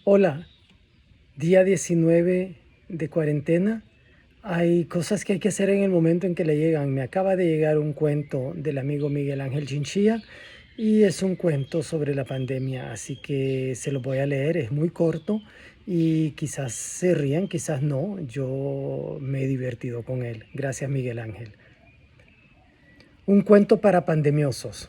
Hola, día 19 de cuarentena. Hay cosas que hay que hacer en el momento en que le llegan. Me acaba de llegar un cuento del amigo Miguel Ángel Chinchilla y es un cuento sobre la pandemia, así que se lo voy a leer. Es muy corto y quizás se rían, quizás no. Yo me he divertido con él. Gracias, Miguel Ángel. Un cuento para pandemiosos.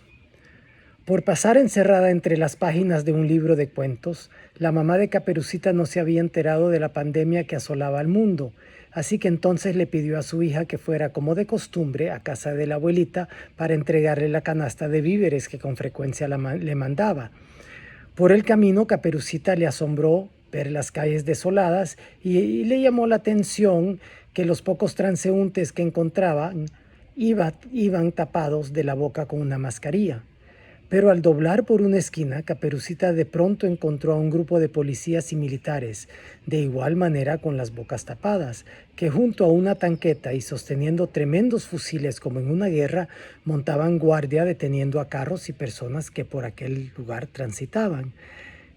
Por pasar encerrada entre las páginas de un libro de cuentos, la mamá de Caperucita no se había enterado de la pandemia que asolaba al mundo, así que entonces le pidió a su hija que fuera como de costumbre a casa de la abuelita para entregarle la canasta de víveres que con frecuencia le mandaba. Por el camino, Caperucita le asombró ver las calles desoladas y le llamó la atención que los pocos transeúntes que encontraban iban tapados de la boca con una mascarilla. Pero al doblar por una esquina, Caperucita de pronto encontró a un grupo de policías y militares, de igual manera con las bocas tapadas, que junto a una tanqueta y sosteniendo tremendos fusiles como en una guerra, montaban guardia deteniendo a carros y personas que por aquel lugar transitaban.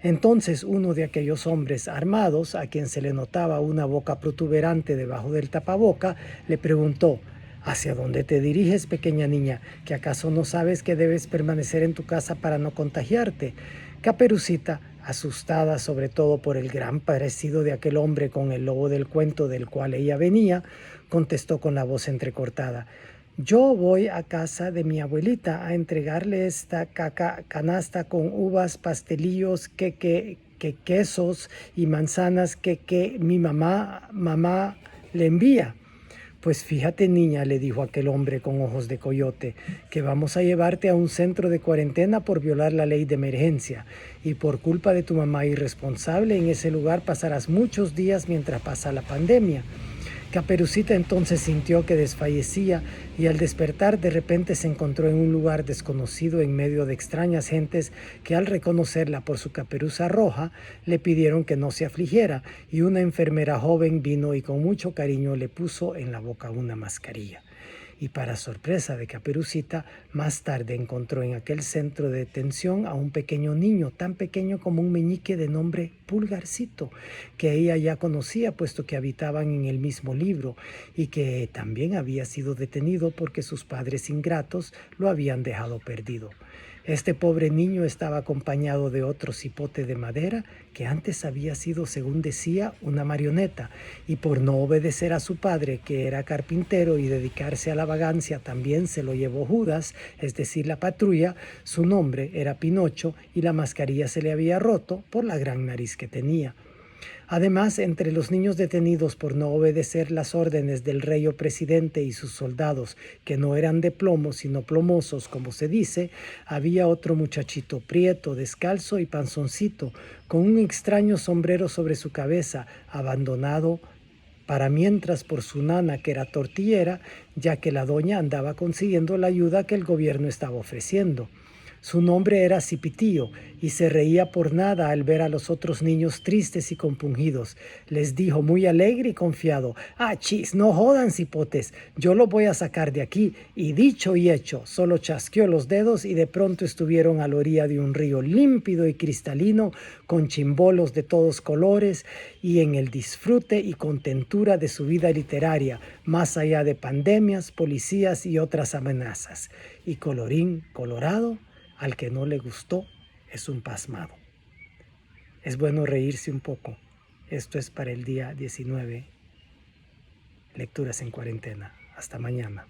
Entonces uno de aquellos hombres armados, a quien se le notaba una boca protuberante debajo del tapaboca, le preguntó: ¿Hacia dónde te diriges, pequeña niña? ¿Que acaso no sabes que debes permanecer en tu casa para no contagiarte? Caperucita, asustada sobre todo por el gran parecido de aquel hombre con el lobo del cuento del cual ella venía, contestó con la voz entrecortada: Yo voy a casa de mi abuelita a entregarle esta canasta con uvas, pastelillos, que quesos y manzanas que mi mamá le envía. Pues fíjate, niña, le dijo aquel hombre con ojos de coyote, que vamos a llevarte a un centro de cuarentena por violar la ley de emergencia. Y por culpa de tu mamá irresponsable, en ese lugar pasarás muchos días mientras pasa la pandemia. Caperucita entonces sintió que desfallecía y al despertar de repente se encontró en un lugar desconocido en medio de extrañas gentes que al reconocerla por su caperuza roja le pidieron que no se afligiera, y una enfermera joven vino y con mucho cariño le puso en la boca una mascarilla. Y para sorpresa de Caperucita, más tarde encontró en aquel centro de detención a un pequeño niño, tan pequeño como un meñique de nombre Pulgarcito, que ella ya conocía puesto que habitaban en el mismo libro, y que también había sido detenido porque sus padres ingratos lo habían dejado perdido. Este pobre niño estaba acompañado de otro cipote de madera que antes había sido, según decía, una marioneta, y por no obedecer a su padre, que era carpintero, y dedicarse a la vagancia también se lo llevó Judas, es decir, la patrulla. Su nombre era Pinocho y la mascarilla se le había roto por la gran nariz que tenía. Además, entre los niños detenidos por no obedecer las órdenes del rey o presidente y sus soldados, que no eran de plomo sino plomosos, como se dice, había otro muchachito prieto, descalzo y panzoncito, con un extraño sombrero sobre su cabeza, abandonado para mientras por su nana, que era tortillera, ya que la doña andaba consiguiendo la ayuda que el gobierno estaba ofreciendo. Su nombre era Cipitío y se reía por nada al ver a los otros niños tristes y compungidos. Les dijo muy alegre y confiado: «Ah, chis, no jodan, cipotes, yo lo voy a sacar de aquí». Y dicho y hecho, solo chasqueó los dedos y de pronto estuvieron a la orilla de un río límpido y cristalino, con chimbolos de todos colores, y en el disfrute y contentura de su vida literaria, más allá de pandemias, policías y otras amenazas. Y colorín colorado, al que no le gustó es un pasmado. Es bueno reírse un poco. Esto es para el día 19, Lecturas en Cuarentena. Hasta mañana.